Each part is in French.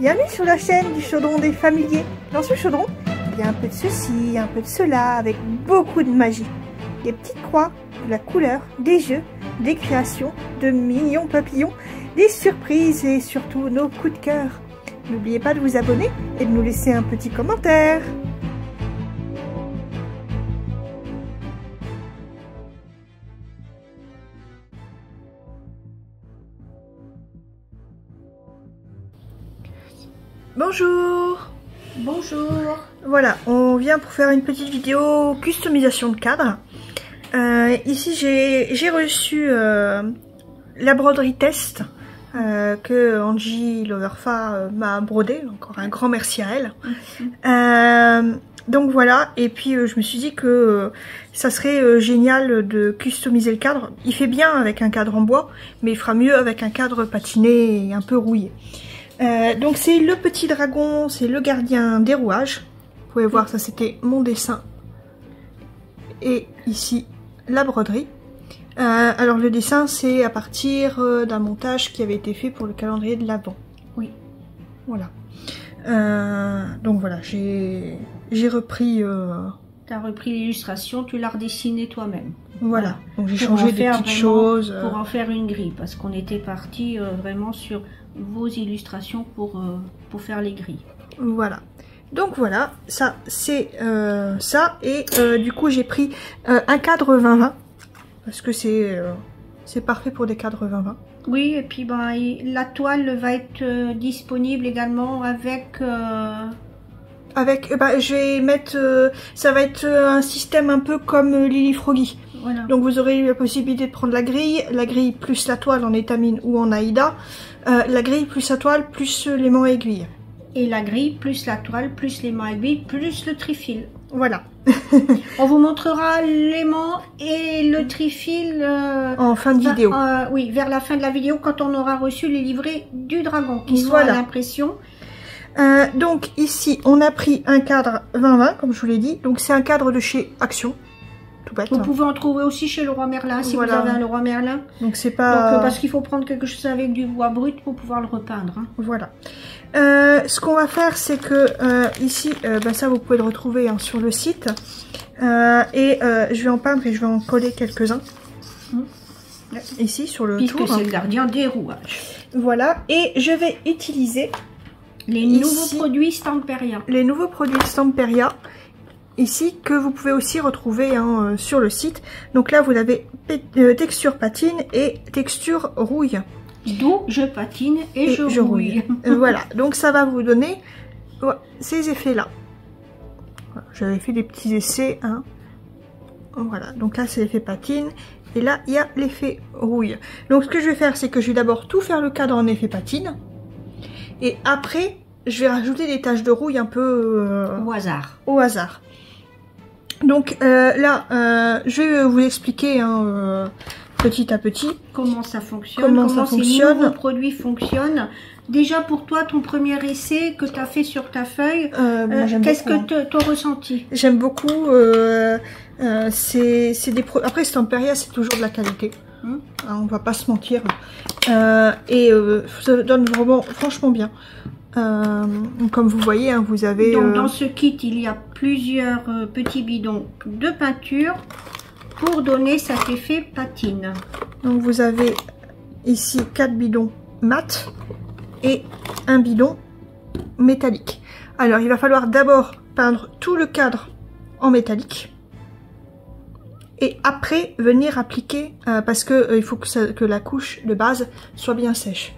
Bienvenue sur la chaîne du chaudron des familiers. Dans ce chaudron, il y a un peu de ceci, un peu de cela, avec beaucoup de magie. Des petites croix, de la couleur, des jeux, des créations, de mignons papillons, des surprises et surtout nos coups de cœur. N'oubliez pas de vous abonner et de nous laisser un petit commentaire. Bonjour. Bonjour. Voilà, on vient pour faire une petite vidéo customisation de cadre. Ici j'ai reçu la broderie test que Angie Loverfa m'a brodé. Encore un grand merci à elle. Donc voilà, et puis je me suis dit que ça serait génial de customiser le cadre. Il fait bien avec un cadre en bois, mais il fera mieux avec un cadre patiné et un peu rouillé. Donc c'est le petit dragon, c'est le gardien des rouages. Vous pouvez voir, ça c'était mon dessin. Et ici, la broderie. Alors le dessin, c'est à partir d'un montage qui avait été fait pour le calendrier de l'Avent. Oui. Voilà. Donc voilà, j'ai repris... Tu as repris l'illustration, tu l'as redessiné toi-même. Voilà, donc j'ai changé des petites choses. Pour en faire une grille, parce qu'on était parti vraiment sur vos illustrations pour faire les grilles. Voilà. Donc voilà, ça c'est ça. Et du coup j'ai pris un cadre 20-20. Parce que c'est parfait pour des cadres 20-20. Oui, et puis ben, la toile va être disponible également avec... je vais mettre, ça va être un système un peu comme Lily Froggy. Voilà. Donc vous aurez la possibilité de prendre la grille plus la toile en étamine ou en Aïda, la grille plus la toile plus l'aimant aiguille. Et la grille plus la toile plus l'aimant aiguille plus le trifil. Voilà. On vous montrera l'aimant et le trifil en fin de vidéo. Oui, vers la fin de la vidéo quand on aura reçu les livrets du dragon qui sont à l'impression. Donc ici on a pris un cadre 20-20 comme je vous l'ai dit. Donc c'est un cadre de chez Action. Tout bête. Vous pouvez en trouver aussi chez Leroy Merlin si vous avez un Leroy Merlin. Donc c'est pas... Donc, parce qu'il faut prendre quelque chose avec du bois brut pour pouvoir le repeindre. Hein. Voilà. Ce qu'on va faire, c'est que ici, ça vous pouvez le retrouver sur le site. Je vais en peindre et je vais en coller quelques-uns. Ici, sur le tour. Puisque c'est le gardien des rouages. Voilà. Et je vais utiliser les nouveaux produits Stamperia. Les nouveaux produits Stamperia. Ici, que vous pouvez aussi retrouver sur le site. Donc là, vous avez texture patine et texture rouille. D'où je patine et je rouille. Voilà, donc ça va vous donner ces effets-là. Voilà, j'avais fait des petits essais. Voilà, donc là, c'est l'effet patine. Et là, il y a l'effet rouille. Donc ce que je vais faire, c'est que je vais d'abord tout faire le cadre en effet patine. Et après, je vais rajouter des taches de rouille un peu... Au hasard. Donc là, je vais vous expliquer petit à petit comment ça fonctionne, comment ces nouveaux produits fonctionnent. Déjà pour toi, ton premier essai que tu as fait sur ta feuille, qu'est-ce que tu as ressenti? J'aime beaucoup. Après, Stamperia, c'est toujours de la qualité. On va pas se mentir. Ça donne vraiment, franchement bien. Comme vous voyez, vous avez... Donc dans ce kit, il y a plusieurs petits bidons de peinture pour donner cet effet patine. Donc vous avez ici 4 bidons mat et un bidon métallique. Alors il va falloir d'abord peindre tout le cadre en métallique. Et après venir appliquer, parce que il faut que la couche de base soit bien sèche.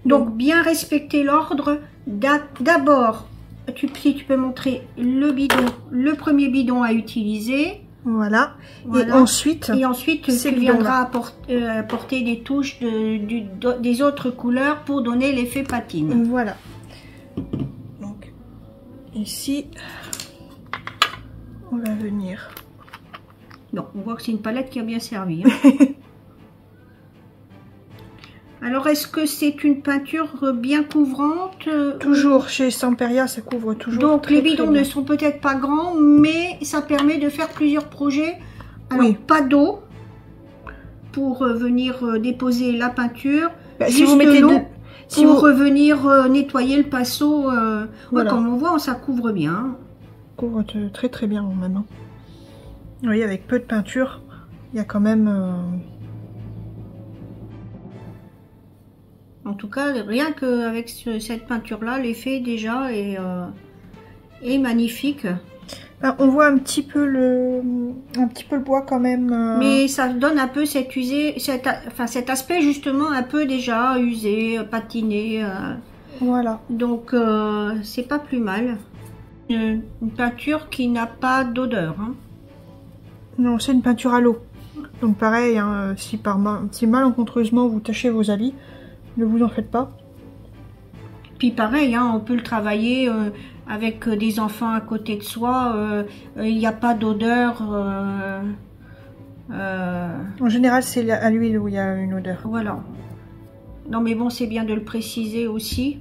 Donc bien respecter l'ordre. D'abord, si tu peux montrer le premier bidon à utiliser. Voilà. Et ensuite tu viendras apporter des touches des autres couleurs pour donner l'effet patine. Voilà. Donc ici, on va venir. Bon, on voit que c'est une palette qui a bien servi. Hein. Alors, est-ce que c'est une peinture bien couvrante? Toujours, chez Stamperia, ça couvre toujours. Donc, les bidons ne sont peut-être pas grands, mais ça permet de faire plusieurs projets. Alors, oui. Pas d'eau pour venir déposer la peinture. Si vous mettez Si pour revenir nettoyer le pinceau, voilà. Comme on voit, ça couvre bien. Couvre très très bien même. Hein. Vous voyez, avec peu de peinture, il y a quand même... En tout cas, rien qu'avec cette peinture-là, l'effet déjà est magnifique. On voit un petit peu le bois quand même. Mais ça donne un peu cet aspect justement un peu déjà usé, patiné. Voilà. Donc c'est pas plus mal. Une peinture qui n'a pas d'odeur. Hein. Non, c'est une peinture à l'eau. Donc pareil, hein, si malencontreusement vous tachez vos habits, ne vous en faites pas. Puis pareil, hein, on peut le travailler avec des enfants à côté de soi. Il n'y a pas d'odeur. En général, c'est à l'huile où il y a une odeur. Voilà. Non mais bon, c'est bien de le préciser aussi.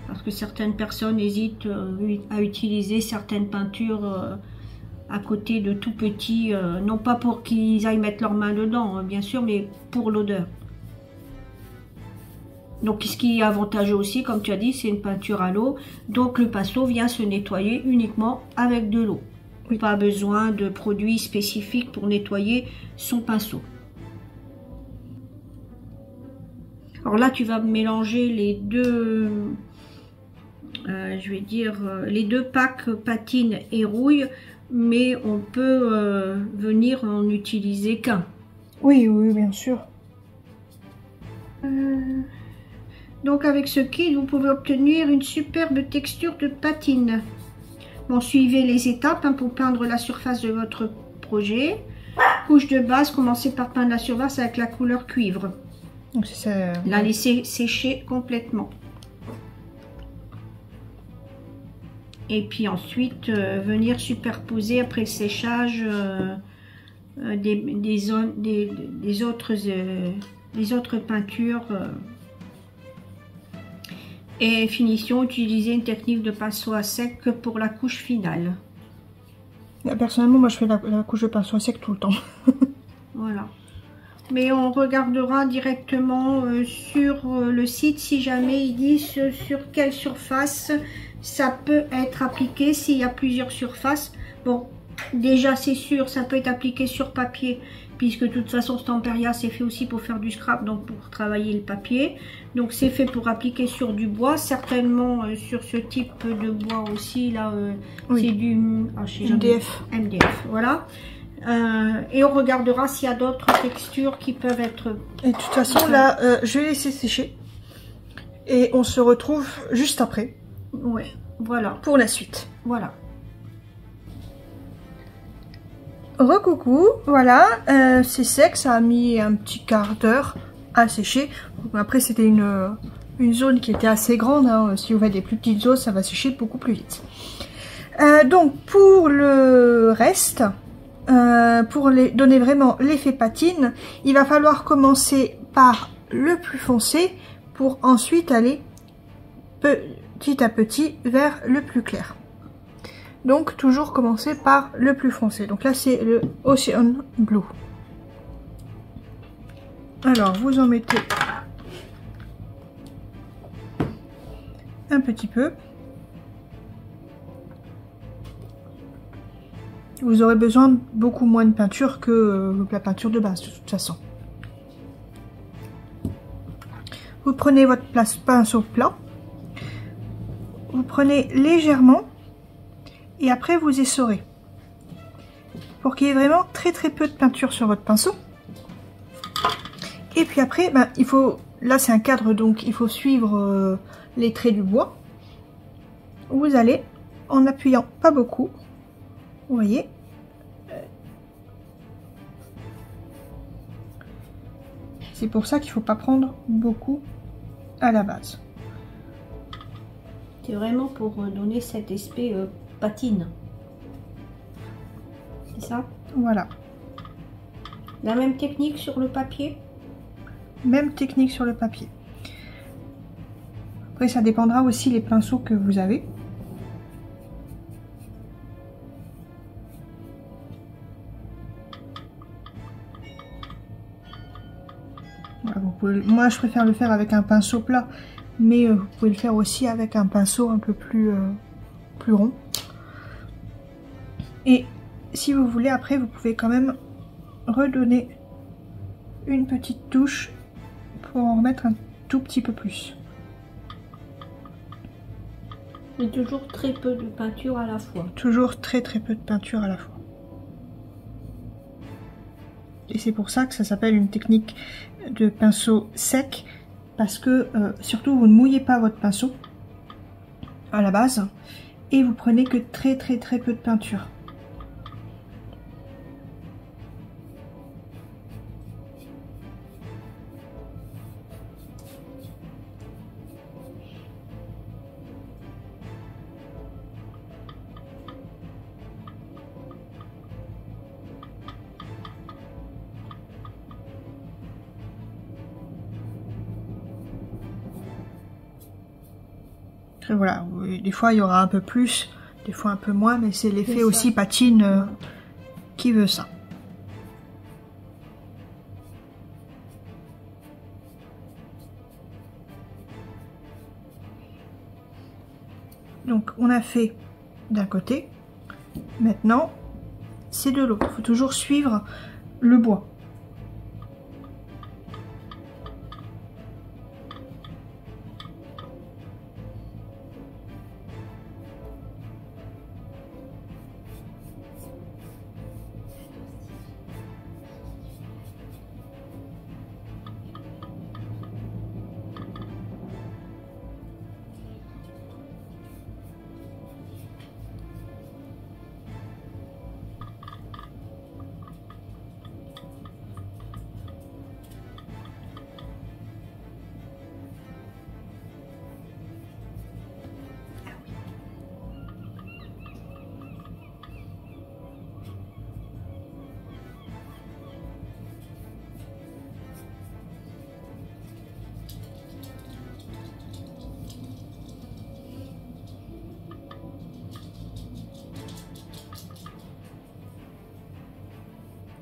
Parce que certaines personnes hésitent à utiliser certaines peintures à côté de tout petits. Non pas pour qu'ils aillent mettre leurs mains dedans, bien sûr, mais pour l'odeur. Donc ce qui est avantageux aussi, comme tu as dit, c'est une peinture à l'eau. Donc le pinceau vient se nettoyer uniquement avec de l'eau. Oui. Pas besoin de produits spécifiques pour nettoyer son pinceau. Alors là, tu vas mélanger les deux, je vais dire, les deux packs patine et rouille, mais on peut venir en utiliser qu'un. Oui, oui, bien sûr. Donc avec ce kit, vous pouvez obtenir une superbe texture de patine. Bon, suivez les étapes hein, pour peindre la surface de votre projet. Couche de base, commencez par peindre la surface avec la couleur cuivre. Donc ça... La laisser sécher complètement. Et puis ensuite, venir superposer après le séchage des autres peintures. Et finition, utiliser une technique de pinceau à sec pour la couche finale. Personnellement, moi je fais la couche de pinceau à sec tout le temps. Voilà. Mais on regardera directement sur le site si jamais ils disent sur quelle surface ça peut être appliqué, s'il y a plusieurs surfaces. Bon, déjà c'est sûr, ça peut être appliqué sur papier, puisque de toute façon Stamperia c'est fait aussi pour faire du scrap, donc pour travailler le papier. Donc c'est fait pour appliquer sur du bois, certainement sur ce type de bois aussi, là oui. C'est du MDF. MDF, voilà. Et on regardera s'il y a d'autres textures qui peuvent être... Et de toute façon là, je vais laisser sécher. Et on se retrouve juste après. Ouais, voilà. Pour la suite. Voilà. Recoucou, voilà, c'est sec, ça a mis un petit quart d'heure à sécher. Après c'était une zone qui était assez grande, hein. Si vous faites des plus petites zones, ça va sécher beaucoup plus vite. Donc pour le reste, pour donner vraiment l'effet patine, il va falloir commencer par le plus foncé pour ensuite aller petit à petit vers le plus clair. Donc toujours commencer par le plus foncé. Donc là c'est le Ocean Blue. Alors vous en mettez un petit peu. Vous aurez besoin de beaucoup moins de peinture que la peinture de base de toute façon. Vous prenez votre pinceau plat. Vous prenez légèrement. Et après vous essorez pour qu'il y ait vraiment très peu de peinture sur votre pinceau. Et puis après il faut, là c'est un cadre donc il faut suivre les traits du bois. Vous allez en appuyant pas beaucoup, vous voyez, c'est pour ça qu'il faut pas prendre beaucoup à la base. C'est vraiment pour donner cet aspect patine. C'est ça? Voilà. La même technique sur le papier? Même technique sur le papier. Après ça dépendra aussi les pinceaux que vous avez. Voilà, vous moi je préfère le faire avec un pinceau plat, mais vous pouvez le faire aussi avec un pinceau un peu plus rond. Et si vous voulez, après vous pouvez quand même redonner une petite touche pour en remettre un tout petit peu plus. Mais toujours très peu de peinture à la fois. Toujours très peu de peinture à la fois. Et c'est pour ça que ça s'appelle une technique de pinceau sec, parce que surtout vous ne mouillez pas votre pinceau à la base et vous prenez que très peu de peinture. Et voilà, des fois il y aura un peu plus, des fois un peu moins, mais c'est l'effet aussi patine qui veut ça. Donc on a fait d'un côté, maintenant c'est de l'autre. Il faut toujours suivre le bois.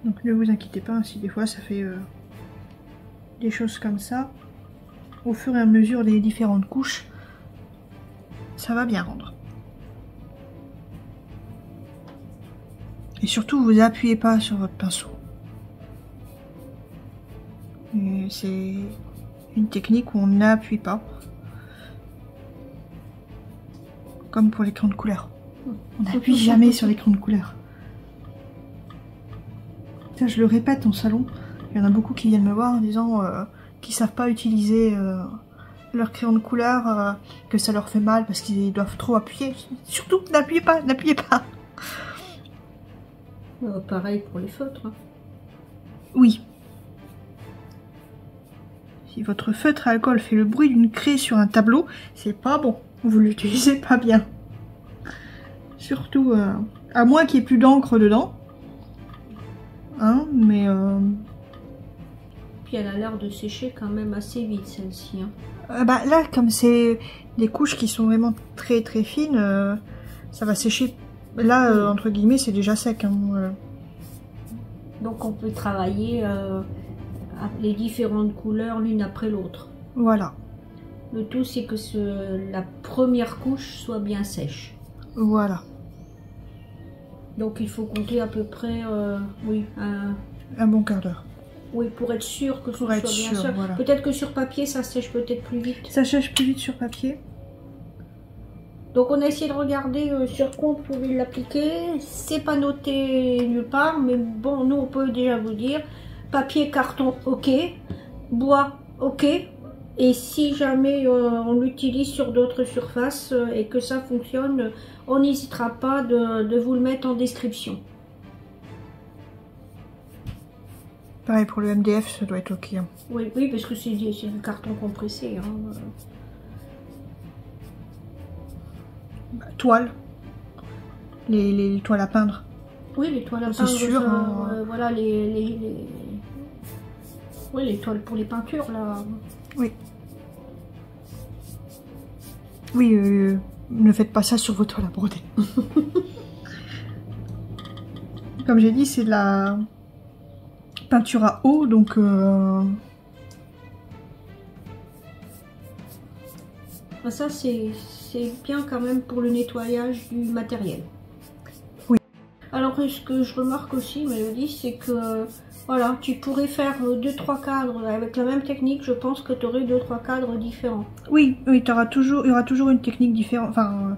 Donc ne vous inquiétez pas, si des fois ça fait des choses comme ça, au fur et à mesure des différentes couches, ça va bien rendre. Et surtout, vous appuyez pas sur votre pinceau. C'est une technique où on n'appuie pas. Comme pour l'écran de couleur. On n'appuie jamais sur l'écran de couleur. Ça, je le répète en salon. Il y en a beaucoup qui viennent me voir en disant qu'ils savent pas utiliser leur crayon de couleur, que ça leur fait mal parce qu'ils doivent trop appuyer. Surtout, n'appuyez pas, n'appuyez pas. Pareil pour les feutres. Hein. Oui. Si votre feutre à alcool fait le bruit d'une craie sur un tableau, c'est pas bon. Vous l'utilisez pas bien. Surtout, à moins qu'il n'y ait plus d'encre dedans. Hein, mais... Puis elle a l'air de sécher quand même assez vite, celle-ci. Hein. Bah, là, comme c'est des couches qui sont vraiment très fines, ça va sécher. Là, entre guillemets, c'est déjà sec. Hein, Donc on peut travailler les différentes couleurs l'une après l'autre. Voilà. Le tout, c'est que la première couche soit bien sèche. Voilà. Donc il faut compter à peu près, oui, un bon quart d'heure. Oui, pour être sûr que ce soit bien sûr. Voilà. Peut-être que sur papier, ça sèche peut-être plus vite. Ça sèche plus vite sur papier. Donc on a essayé de regarder sur quoi on pouvait l'appliquer. C'est pas noté nulle part, mais bon, nous on peut déjà vous dire. Papier, carton, ok. Bois, ok. Et si jamais on l'utilise sur d'autres surfaces et que ça fonctionne, on n'hésitera pas de vous le mettre en description. Pareil pour le MDF, ça doit être ok. Hein. Oui, oui, parce que c'est du carton compressé. Hein. Bah, toile. Les toiles à peindre. Oui, les toiles à peindre. C'est sûr. Voilà, oui, les toiles pour les peintures, là. Oui. Oui, ne faites pas ça sur vos toiles à broder. Comme j'ai dit, c'est de la peinture à eau, donc Ça, c'est bien quand même pour le nettoyage du matériel. Oui. Alors, ce que je remarque aussi, Mélodie, c'est que voilà, tu pourrais faire 2-3 cadres avec la même technique. Je pense que tu aurais 2-3 cadres différents. Oui, oui, il y aura toujours une technique différente, enfin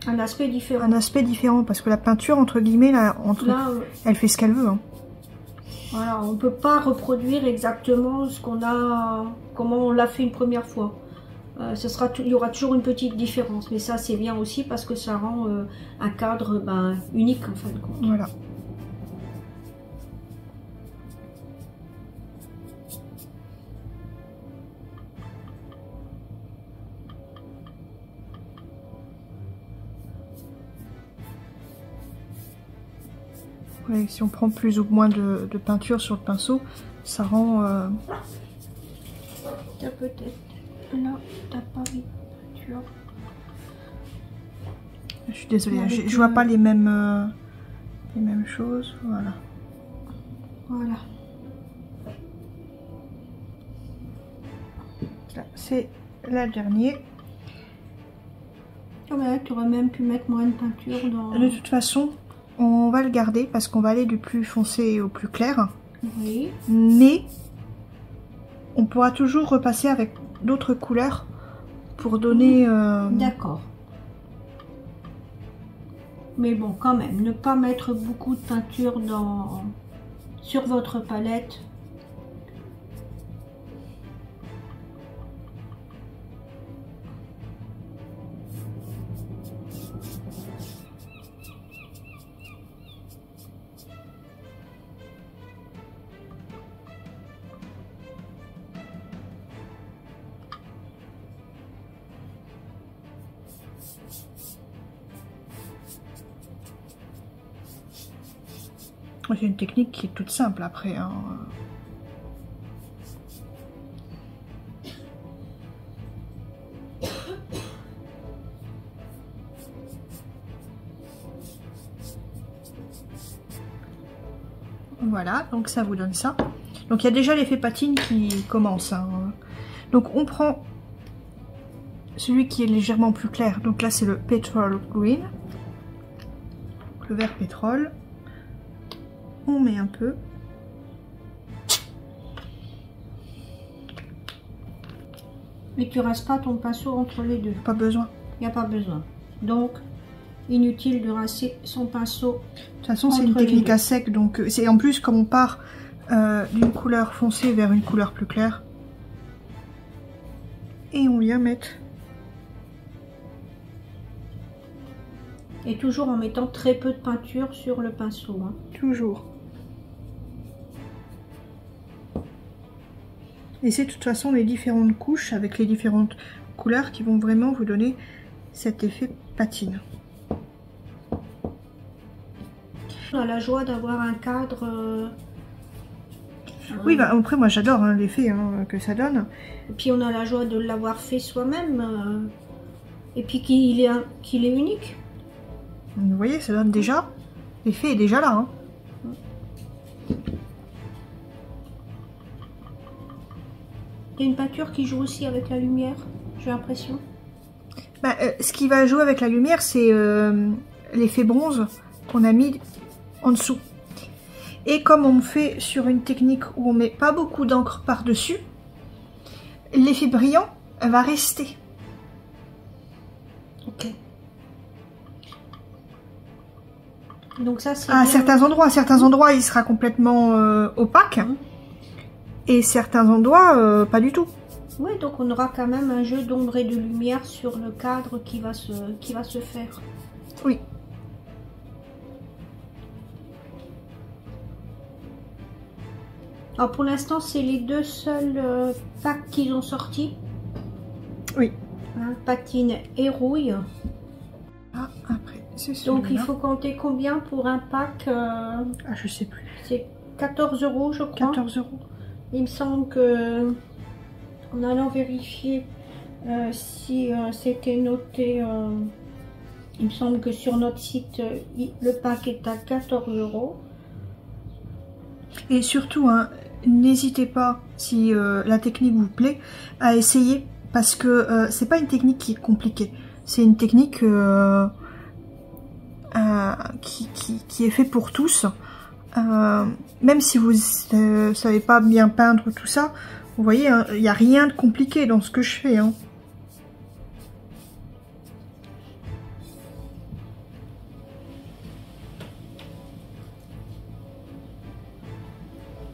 un aspect différent. Un aspect différent, parce que la peinture, entre guillemets, là, elle fait ce qu'elle veut. Hein. Voilà, on peut pas reproduire exactement ce qu'on a, comment on l'a fait une première fois. Il y aura toujours une petite différence, mais ça c'est bien aussi parce que ça rend un cadre unique en fin de compte. Voilà. Ouais, si on prend plus ou moins de peinture sur le pinceau, ça rend... T'as peut-être... Là, t'as pas mis de peinture. Je suis désolée, je vois pas les mêmes choses. Voilà. Voilà. C'est la dernière. Ah ouais, tu aurais même pu mettre moins de peinture dans... De toute façon, on va le garder parce qu'on va aller du plus foncé au plus clair. Oui. Mais on pourra toujours repasser avec d'autres couleurs pour donner... D'accord. Mais bon, quand même, ne pas mettre beaucoup de peinture sur votre palette. C'est une technique qui est toute simple après. Hein. Voilà, donc ça vous donne ça. Donc il y a déjà l'effet patine qui commence. Hein. Donc on prend celui qui est légèrement plus clair. Donc là c'est le Petrol Green. Le vert pétrole. On met un peu. Mais tu restes pas ton pinceau entre les deux. Pas besoin. Il n'y a pas besoin. Donc, inutile de rincer son pinceau. De toute façon, c'est une technique à sec. Donc, c'est en plus, comme on part d'une couleur foncée vers une couleur plus claire. Et on vient mettre... Et toujours en mettant très peu de peinture sur le pinceau. Hein. Toujours. Et c'est de toute façon les différentes couches avec les différentes couleurs qui vont vraiment vous donner cet effet patine. On a la joie d'avoir un cadre... Oui, bah, après moi j'adore hein, l'effet hein, que ça donne. Et puis on a la joie de l'avoir fait soi-même. Et puis qu'il est unique. Vous voyez, ça donne déjà... L'effet est déjà là. Hein. Il y a une peinture qui joue aussi avec la lumière, j'ai l'impression. Bah, ce qui va jouer avec la lumière, c'est l'effet bronze qu'on a mis en dessous. Et comme on fait sur une technique où on met pas beaucoup d'encre par-dessus, l'effet brillant va rester. Ok. Donc ça, c'est à certains endroits, il sera complètement opaque. Et certains endroits, pas du tout. Oui, donc on aura quand même un jeu d'ombre et de lumière sur le cadre qui va se faire. Oui. Alors pour l'instant, c'est les deux seuls packs qu'ils ont sortis. Oui. Hein, patine et rouille. Ah, après, c'est celui-là. Donc il faut compter combien pour un pack Ah, je sais plus. C'est 14 €, je crois. 14 €. Il me semble que, en allant vérifier si c'était noté, il me semble que sur notre site, le pack est à 14 €. Et surtout, hein, n'hésitez pas, si la technique vous plaît, à essayer parce que c'est pas une technique qui est compliquée. C'est une technique qui est faite pour tous. Même si vous savez pas bien peindre tout ça, vous voyez, il n'y a rien de compliqué dans ce que je fais. Hein.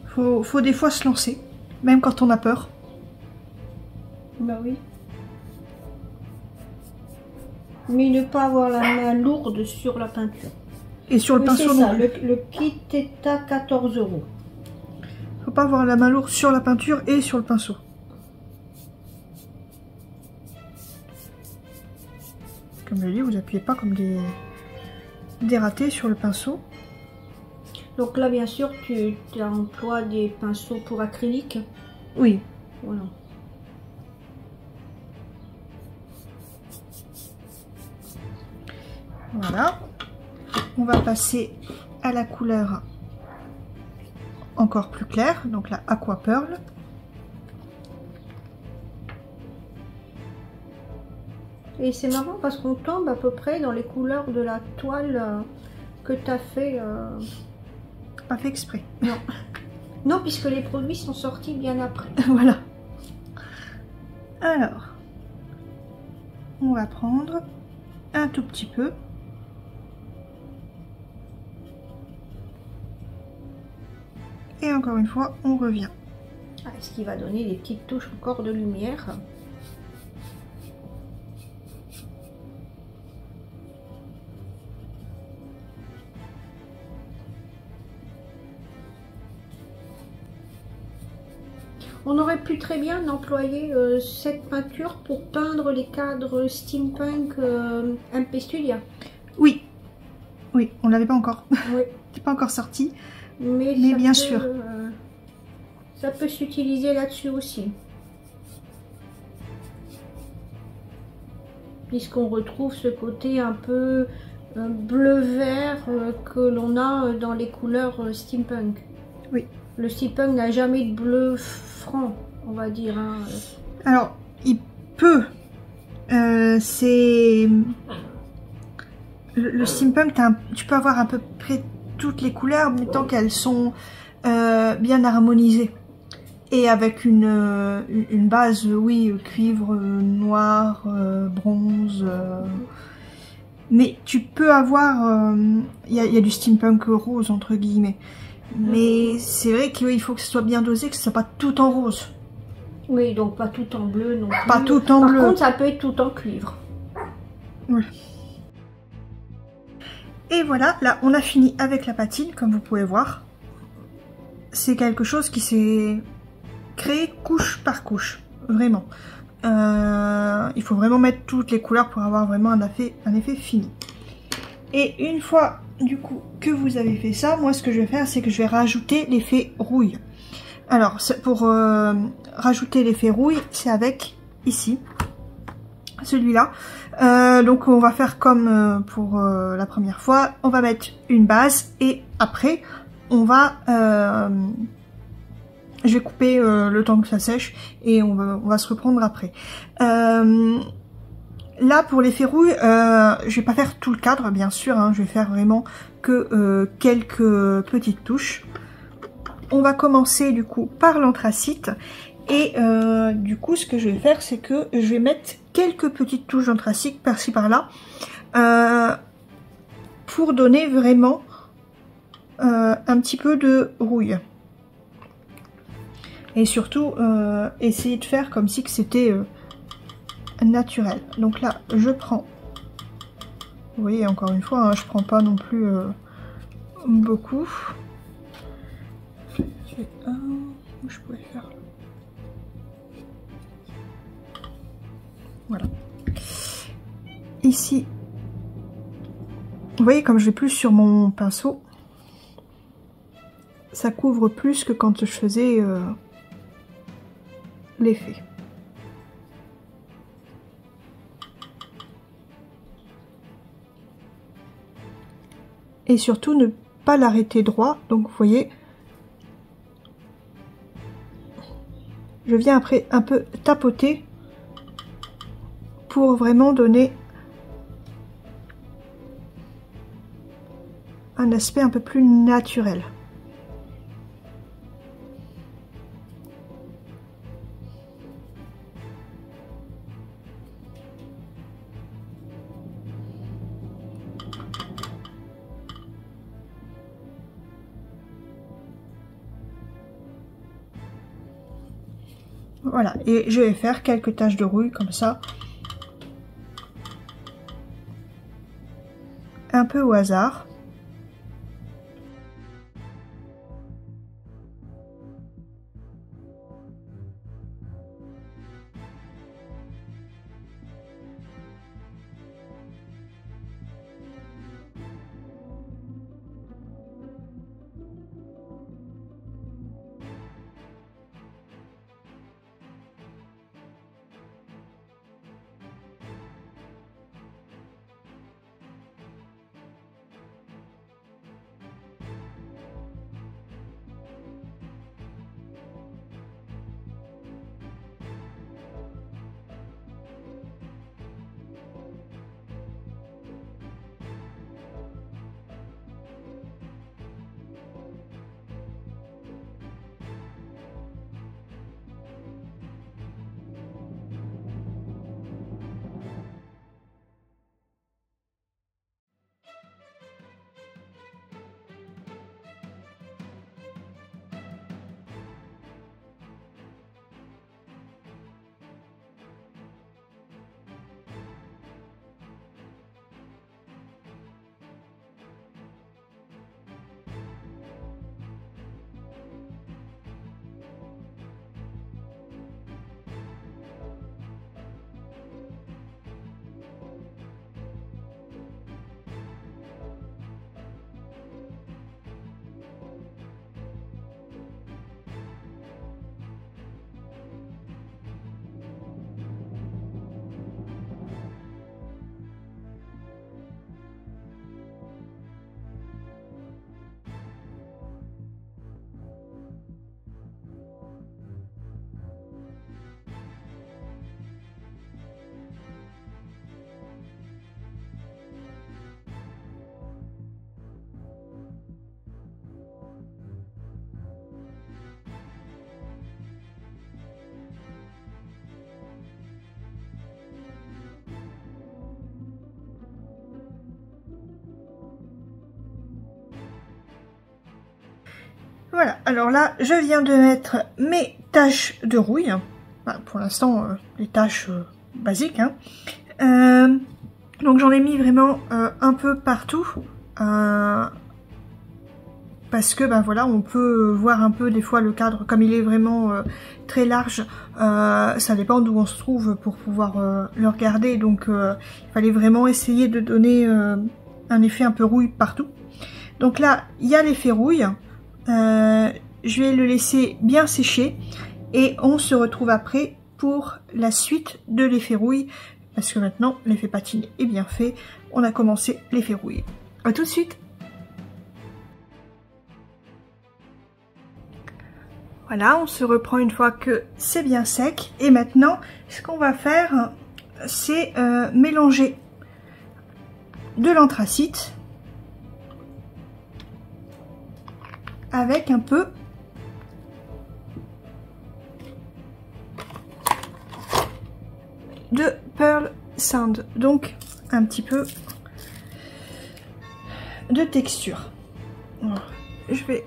Faut des fois se lancer, même quand on a peur. Bah oui. Mais ne pas avoir la main lourde sur la peinture. Et sur le pinceau non plus. Le kit est à 14 €. Faut pas avoir la main lourde sur la peinture et sur le pinceau. Comme je l'ai dit, vous appuyez pas comme des ratés sur le pinceau. Donc là, bien sûr, tu emploies des pinceaux pour acrylique. Oui. Voilà. Voilà. On va passer à la couleur encore plus claire, donc la Aqua Pearl. Et c'est marrant parce qu'on tombe à peu près dans les couleurs de la toile que tu as fait. Pas fait exprès. Non. Non, puisque les produits sont sortis bien après. Voilà. Alors, on va prendre un tout petit peu. Et encore une fois, on revient. Ce qui va donner des petites touches encore de lumière. On aurait pu très bien employer cette peinture pour peindre les cadres steampunk MP Studio. Oui, oui, on l'avait pas encore. Oui. C'est pas encore sorti. Mais bien sûr. Ça peut s'utiliser là-dessus aussi. Puisqu'on retrouve ce côté un peu bleu-vert que l'on a dans les couleurs steampunk. Oui. Le steampunk n'a jamais de bleu franc, on va dire. Hein. Alors, il peut. C'est... Le steampunk, tu peux avoir à peu près toutes les couleurs, mais tant qu'elles sont bien harmonisées. Et avec une base, oui, cuivre, noir, bronze. Mais tu peux avoir... Il y a du steampunk rose, entre guillemets. Mais c'est vrai qu'il faut que ce soit bien dosé, que ce soit pas tout en rose. Oui, donc pas tout en bleu non plus. Pas tout en bleu. Par contre, ça peut être tout en cuivre. Oui. Et voilà, là, on a fini avec la patine, comme vous pouvez voir. C'est quelque chose qui s'est créé couche par couche, vraiment. Il faut vraiment mettre toutes les couleurs pour avoir vraiment un effet fini. Et une fois, du coup, que vous avez fait ça, moi, ce que je vais faire, c'est que je vais rajouter l'effet rouille. Alors, pour rajouter l'effet rouille, c'est avec, ici, celui-là. Donc, on va faire comme pour la première fois. On va mettre une base et après, on va... je vais couper le temps que ça sèche et on va se reprendre après. Là, pour l'effet rouille, je vais pas faire tout le cadre, bien sûr. Hein, je vais faire vraiment que quelques petites touches. On va commencer du coup par l'anthracite. Et du coup, ce que je vais faire, c'est que je vais mettre quelques petites touches d'anthracite par-ci par-là. Pour donner vraiment un petit peu de rouille. Et surtout, essayer de faire comme si c'était... naturel. Donc là, je prends, vous voyez, encore une fois, hein, je prends pas non plus beaucoup. J'ai un, où je pouvais faire. Voilà. Ici, vous voyez, comme je vais plus sur mon pinceau, ça couvre plus que quand je faisais l'effet. Et surtout ne pas l'arrêter droit. Donc vous voyez, je viens après un peu tapoter pour vraiment donner un aspect un peu plus naturel. Voilà, et je vais faire quelques taches de rouille comme ça. Un peu au hasard. Voilà, alors là, je viens de mettre mes taches de rouille. Enfin, pour l'instant, les taches basiques. Hein. Donc j'en ai mis vraiment un peu partout. Parce que, ben voilà, on peut voir un peu des fois le cadre, comme il est vraiment très large. Ça dépend d'où on se trouve pour pouvoir le regarder. Donc il fallait vraiment essayer de donner un effet un peu rouille partout. Donc là, il y a l'effet rouille. Je vais le laisser bien sécher et on se retrouve après pour la suite de l'effet rouille parce que maintenant l'effet patine est bien fait, on a commencé l'effet rouille. A tout de suite. Voilà, on se reprend une fois que c'est bien sec et maintenant ce qu'on va faire c'est mélanger de l'anthracite avec un peu de Pearl Sand, donc un petit peu de texture. Alors, je vais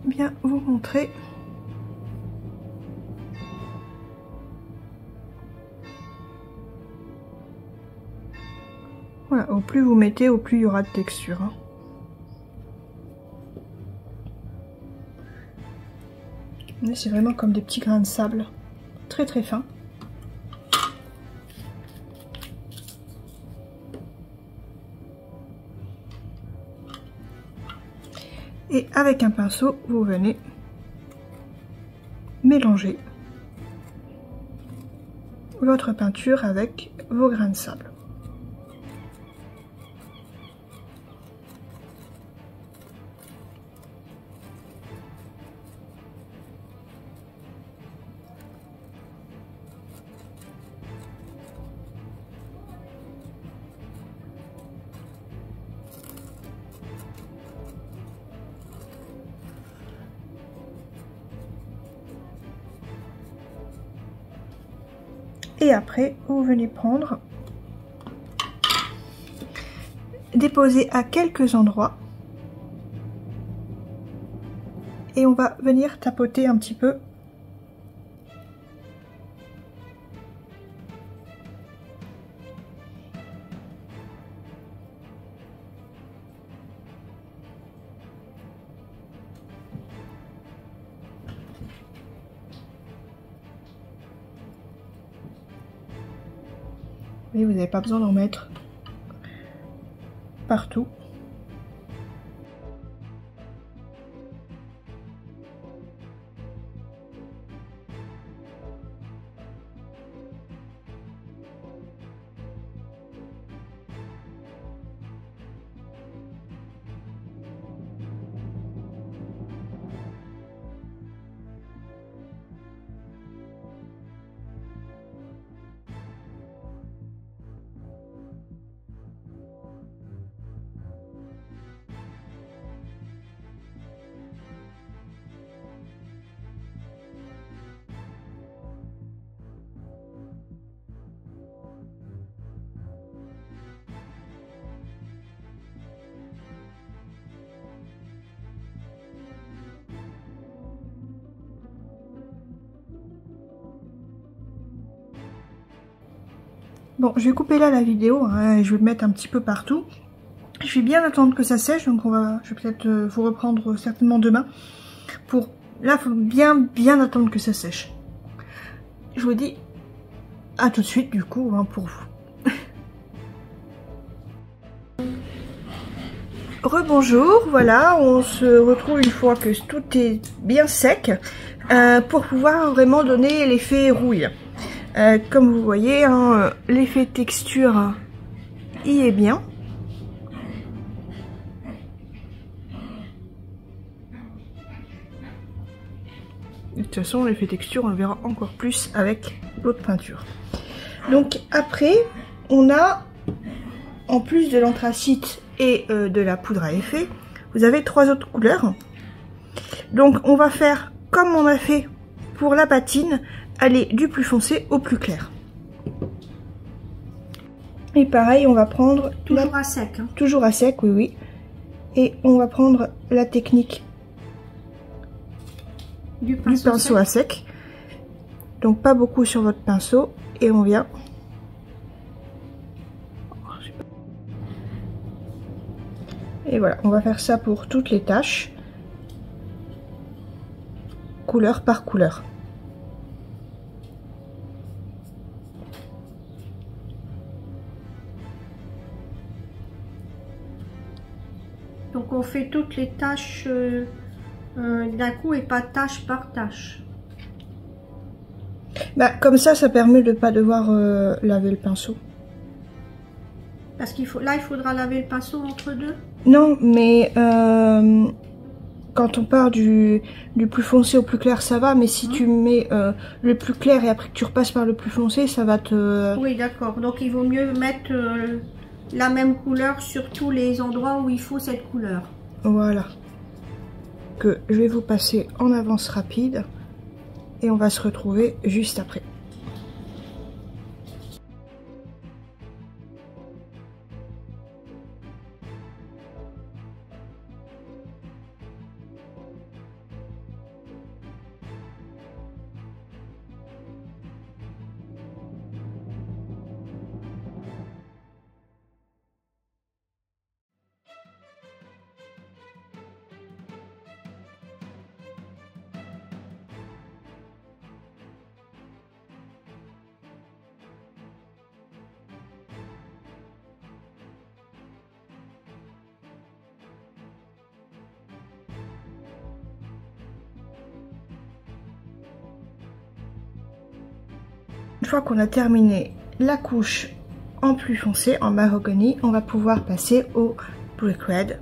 bien vous montrer. Voilà, au plus vous mettez, au plus il y aura de texture. Hein. C'est vraiment comme des petits grains de sable, très très fins. Et avec un pinceau, vous venez mélanger votre peinture avec vos grains de sable. Et après, vous venez prendre, déposer à quelques endroits. Et on va venir tapoter un petit peu. Et vous n'avez pas besoin d'en mettre partout. Bon, je vais couper là la vidéo, hein, et je vais le mettre un petit peu partout. Je vais bien attendre que ça sèche, donc je vais peut-être vous reprendre certainement demain. Là, il faut bien attendre que ça sèche. Je vous dis à tout de suite du coup, hein, pour vous. Rebonjour, voilà, on se retrouve une fois que tout est bien sec pour pouvoir vraiment donner l'effet rouille. Comme vous voyez, hein, l'effet texture y est bien. De toute façon, l'effet texture, on le verra encore plus avec l'autre peinture. Donc après, on a, en plus de l'anthracite et de la poudre à effet, vous avez 3 autres couleurs. Donc on va faire comme on a fait pour la patine, aller du plus foncé au plus clair. Et pareil, on va prendre... Toujours à sec. Hein. Toujours à sec, oui, oui. Et on va prendre la technique du pinceau à sec. Donc pas beaucoup sur votre pinceau. Et on vient... Et voilà, on va faire ça pour toutes les taches. Couleur par couleur. Donc on fait toutes les tâches d'un coup et pas tâche par tâche. Bah, comme ça permet de ne pas devoir laver le pinceau. Parce qu'il faut, là il faudra laver le pinceau entre deux? Non, mais quand on part du plus foncé au plus clair, ça va. Mais si tu mets le plus clair et après que tu repasses par le plus foncé, ça va te... Oui, d'accord. Donc il vaut mieux mettre... la même couleur sur tous les endroits où il faut cette couleur. Voilà. Que je vais vous passer en avance rapide et on va se retrouver juste après. Une fois qu'on a terminé la couche en plus foncé, en mahogany, on va pouvoir passer au brick red.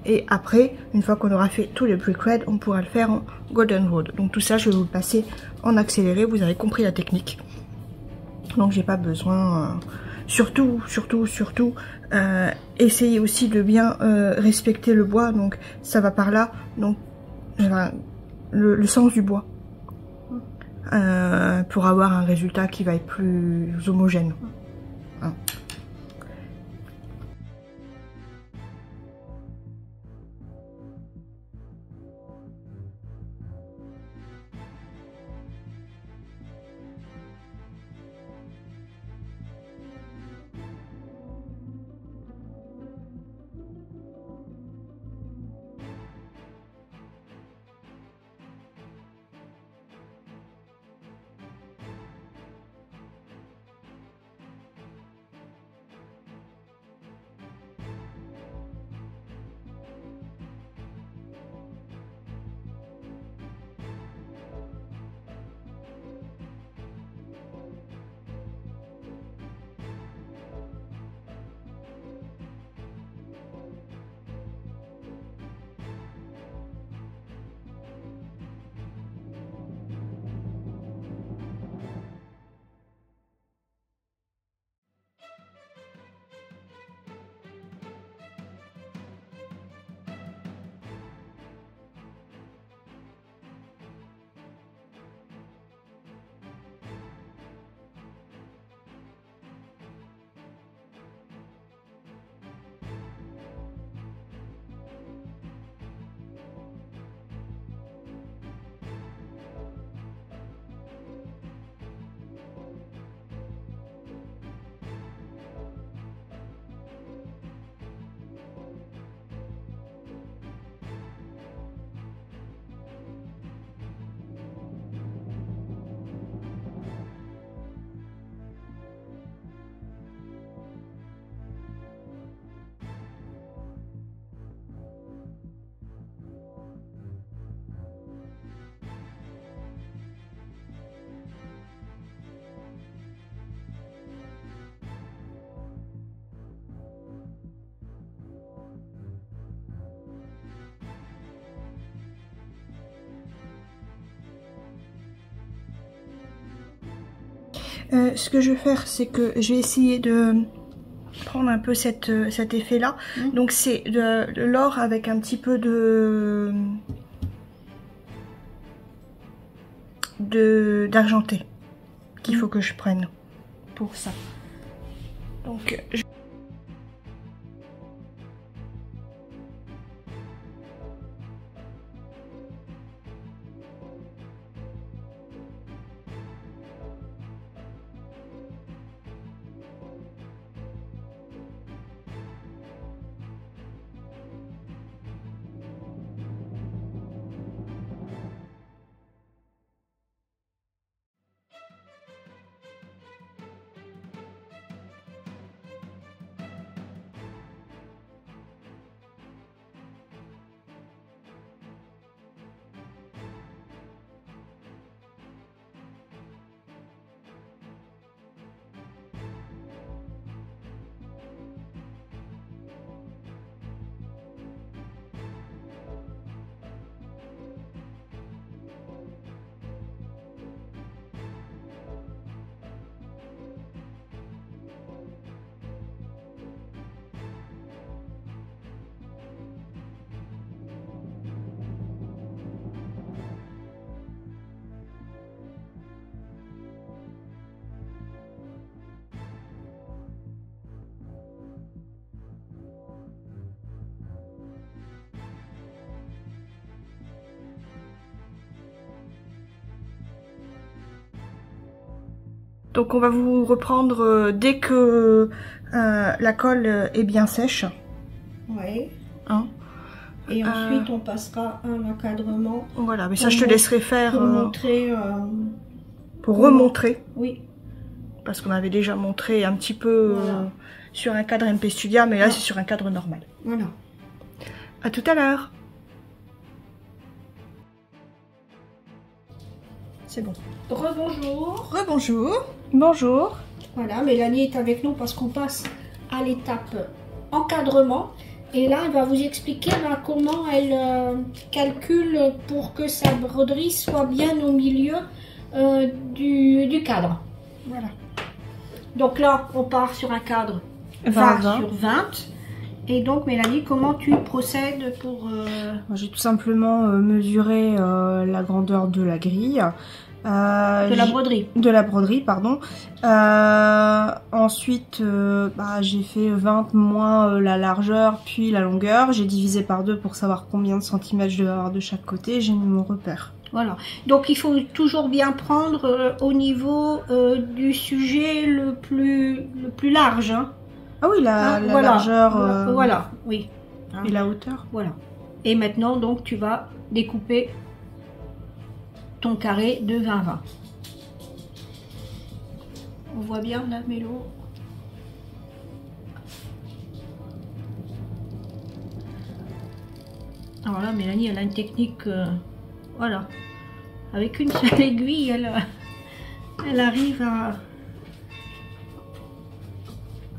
Et après, une fois qu'on aura fait tous les brick red, on pourra le faire en golden rod. Donc tout ça, je vais vous le passer en accéléré. Vous avez compris la technique. Donc j'ai pas besoin... surtout, essayez aussi de bien respecter le bois. Donc ça va par là. Donc le sens du bois. pour avoir un résultat qui va être plus homogène. Hein. Ce que je vais faire, c'est que je vais essayer de prendre un peu cet effet-là. Donc c'est de l'or avec un petit peu d'argenté qu'il faut que je prenne pour ça. Donc Donc on va vous reprendre dès que la colle est bien sèche. Oui. Hein, et ensuite on passera à l'encadrement. Voilà, mais ça je te laisserai faire. Pour montrer. Pour remontrer. Oui. Parce qu'on avait déjà montré un petit peu sur un cadre MP Studia, mais là c'est sur un cadre normal. Voilà. À tout à l'heure. C'est bon. Rebonjour. Rebonjour. Bonjour. Voilà, Mélanie est avec nous parce qu'on passe à l'étape encadrement. Et là, elle va vous expliquer comment elle calcule pour que sa broderie soit bien au milieu du cadre. Voilà. Donc là, on part sur un cadre 20 sur 20. Et donc, Mélanie, comment tu procèdes pour... J'ai tout simplement mesuré la grandeur de la grille. De la broderie. De la broderie, pardon. Ensuite, j'ai fait 20 moins la largeur, puis la longueur. J'ai divisé par 2 pour savoir combien de centimètres je devais avoir de chaque côté. J'ai mis mon repère. Voilà. Donc, il faut toujours bien prendre au niveau du sujet le plus large. Hein. Ah oui, la largeur. Voilà, oui. Hein. Et la hauteur. Voilà. Et maintenant, donc, tu vas découper ton carré de 20-20. On voit bien la mélo. Alors là, Mélanie, elle a une technique, voilà. Avec une seule aiguille, elle arrive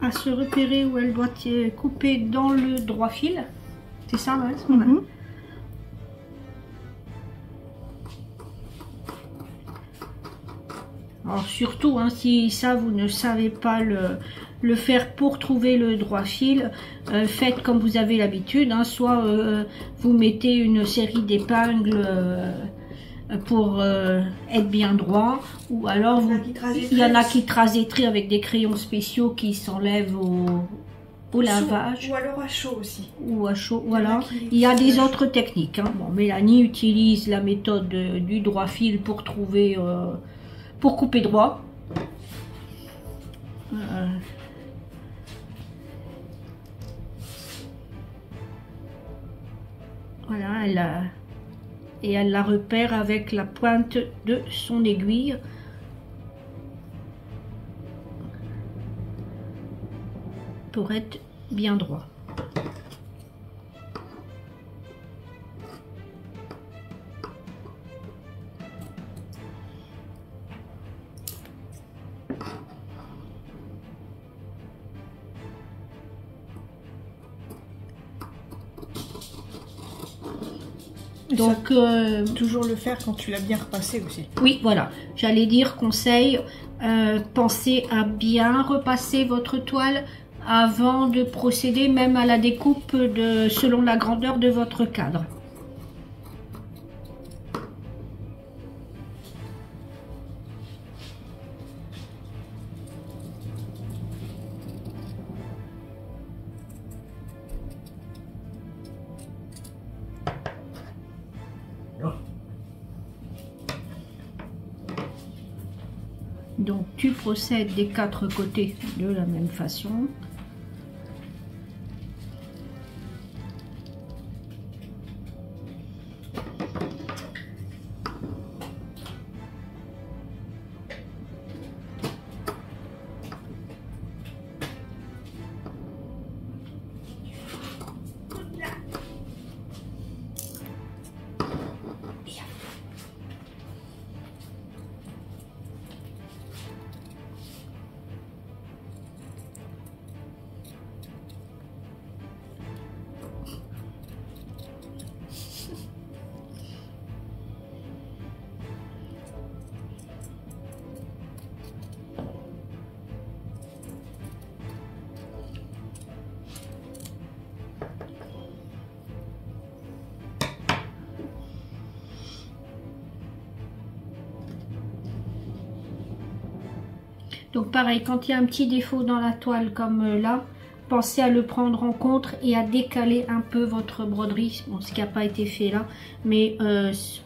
à se repérer où elle doit couper dans le droit fil. C'est ça, ouais, Alors surtout, hein, si ça vous ne savez pas le faire pour trouver le droit fil, faites comme vous avez l'habitude, hein, soit vous mettez une série d'épingles pour être bien droit, ou alors il y en a qui trasétrient avec des crayons spéciaux qui s'enlèvent au lavage. Ou alors à chaud aussi. Ou à chaud, voilà. Il y a des autres techniques. Hein. Bon, Mélanie utilise la méthode du droit fil pour trouver... pour couper droit. Voilà, elle la repère avec la pointe de son aiguille. Pour être bien droit. Donc, toujours le faire quand tu l'as bien repassé aussi. Oui, voilà. J'allais dire conseil, pensez à bien repasser votre toile avant de procéder même à la découpe selon la grandeur de votre cadre. Donc tu procèdes des 4 côtés de la même façon. Donc pareil, quand il y a un petit défaut dans la toile comme là, pensez à le prendre en compte et à décaler un peu votre broderie. Bon, ce qui n'a pas été fait là, mais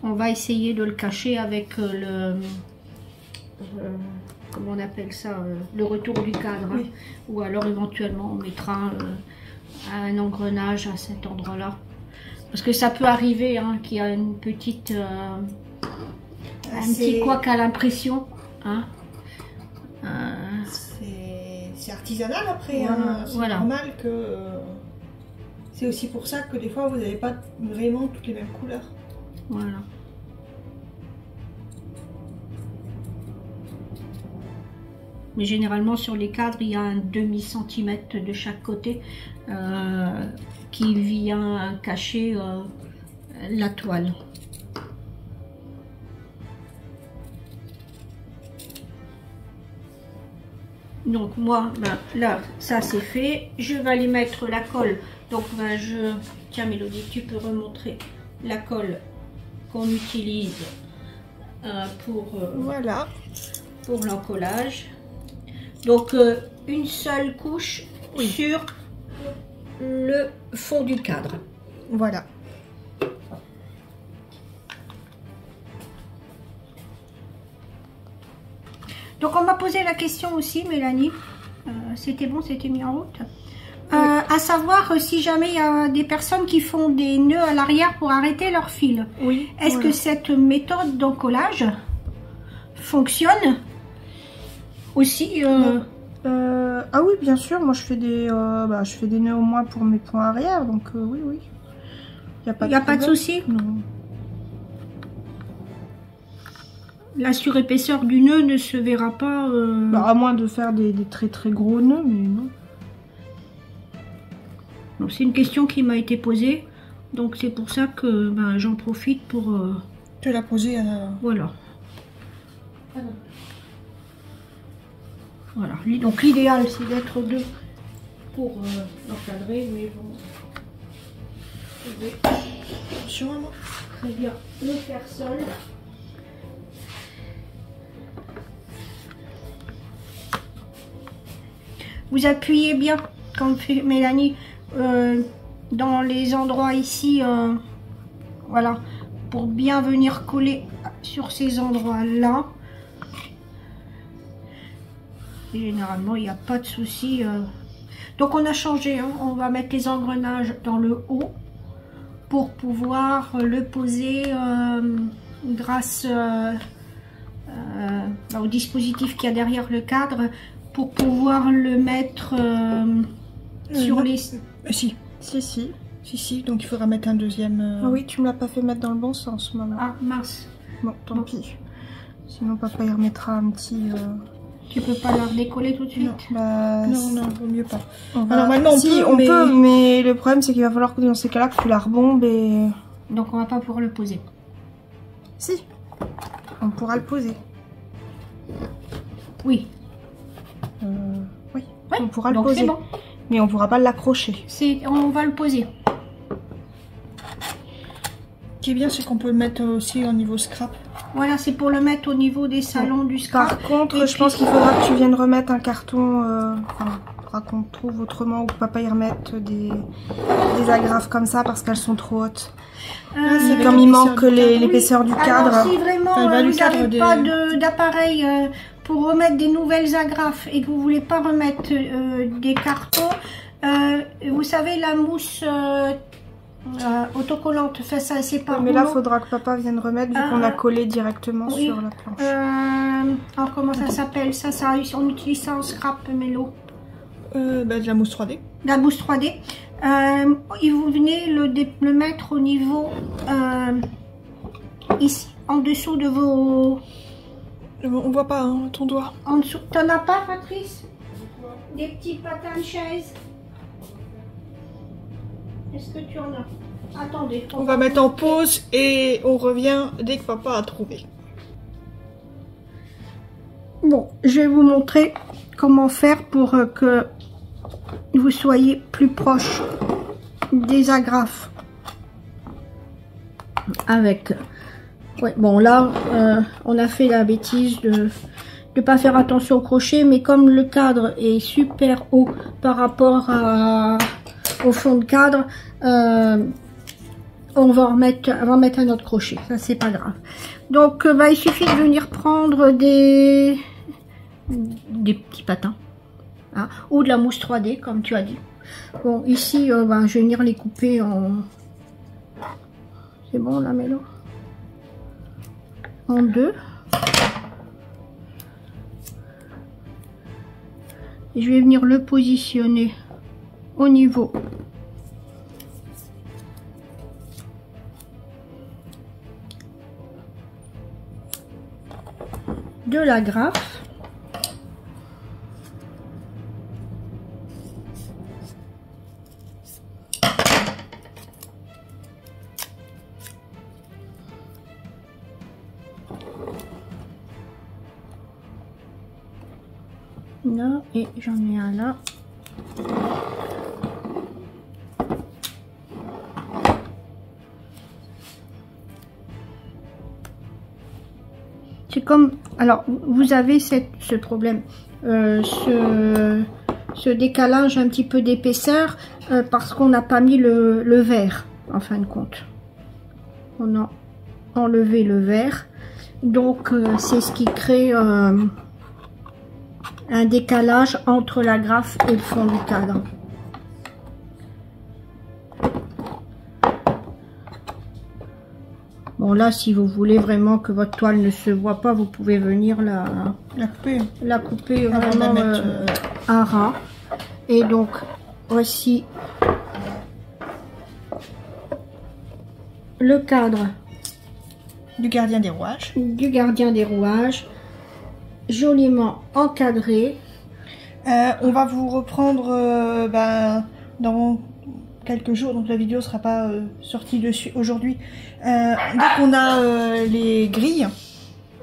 on va essayer de le cacher avec comment on appelle ça, le retour du cadre. Oui. Hein. Ou alors éventuellement on mettra un engrenage à cet endroit-là. Parce que ça peut arriver hein, qu'il y a une petite... un petit couac à l'impression. Hein. C'est artisanal après, voilà, hein. C'est voilà. Normal que... c'est aussi pour ça que des fois vous n'avez pas vraiment toutes les mêmes couleurs. Voilà. Mais généralement sur les cadres il y a un demi-centimètre de chaque côté qui vient cacher la toile. Donc moi, ben, là, ça c'est fait. Je vais aller mettre la colle. Donc ben, tiens Mélodie, tu peux remontrer la colle qu'on utilise voilà. Pour l'encollage. Donc une seule couche sur le fond du cadre. Voilà. Donc on m'a posé la question aussi, Mélanie. C'était bon, c'était mis en route. À savoir si jamais il y a des personnes qui font des nœuds à l'arrière pour arrêter leur fil. Oui. Est-ce que cette méthode d'encollage fonctionne aussi Ah oui, bien sûr. Moi, je fais des nœuds au moins pour mes points arrière. Donc oui, oui. Il n'y a pas de souci. Non. La surépaisseur du nœud ne se verra pas. À moins de faire des très très gros nœuds, mais non. Donc c'est une question qui m'a été posée. Donc c'est pour ça que j'en profite pour te la poser. Voilà. Voilà. Donc l'idéal c'est d'être deux pour l'encadrer, mais bon. Vous pouvez très bien le faire seul. Vous appuyez bien, comme fait Mélanie, dans les endroits ici, voilà, pour bien venir coller sur ces endroits-là. Généralement, il n'y a pas de souci. Donc, on a changé, hein. On va mettre les engrenages dans le haut pour pouvoir le poser grâce au dispositif qu'il y a derrière le cadre, pour pouvoir le mettre sur les... Si, donc il faudra mettre un deuxième... Ah oui, tu me l'as pas fait mettre dans le bon sens, maman. Ah, mince. Bon, tant pis. Sinon, papa, il remettra un petit... Tu peux pas la redécoller tout de suite? Non, vaut mieux pas. Normalement, on peut, mais le problème, c'est qu'il va falloir que dans ces cas-là, que tu la rebombes et... Donc, on va pas pouvoir le poser. Si, on pourra le poser. Oui. Oui, on pourra le donc poser. Bon. Mais on pourra pas l'accrocher. On va le poser. Ce qui est bien, c'est qu'on peut le mettre aussi au niveau scrap. Voilà, c'est pour le mettre au niveau des salons du scrap. Par contre, je pense qu'il faudra que tu viennes remettre un carton. Enfin, il faudra qu'on trouve autrement, ou que papa y remette des agrafes comme ça parce qu'elles sont trop hautes. Comme il manque l'épaisseur du cadre. Alors, si vraiment vous n'avez pas d'appareil pour remettre des nouvelles agrafes et que vous voulez pas remettre des cartons, vous savez la mousse autocollante, fait ça c'est pas. Mais là, il faudra que papa vienne remettre vu qu'on a collé directement sur la planche. Alors comment ça s'appelle ça, on utilise ça en scrap, Mélo. De la mousse 3D. De la mousse 3D. Et vous venez le mettre au niveau ici, en dessous de vos... On voit pas hein, ton doigt. En dessous. T'en as pas, Patrice? Des petits patins de chaise? Est-ce que tu en as? Attendez. On va mettre en pause et on revient dès que papa a trouvé. Bon, je vais vous montrer comment faire pour que vous soyez plus proche des agrafes. Avec... Ouais, bon là, on a fait la bêtise de ne pas faire attention au crochet, mais comme le cadre est super haut par rapport au fond de cadre, on va mettre un autre crochet, ça c'est pas grave. Donc il suffit de venir prendre des petits patins, hein, ou de la mousse 3D comme tu as dit. Bon ici, je vais venir les couper en... C'est bon là, Mélo? En deux. Et je vais venir le positionner au niveau de l'agrafe. Là, et j'en ai un là. comme... Alors, vous avez ce problème, ce décalage un petit peu d'épaisseur parce qu'on n'a pas mis le vert, en fin de compte. On a enlevé le vert. Donc, c'est ce qui crée un décalage entre l'agrafe et le fond du cadre. Bon, là, si vous voulez vraiment que votre toile ne se voit pas, vous pouvez venir la couper vraiment à ras. Et donc, voici le cadre du gardien des rouages. Du gardien des rouages, joliment encadré. On va vous reprendre dans quelques jours, donc la vidéo sera pas sortie dessus aujourd'hui. Dès qu'on a les grilles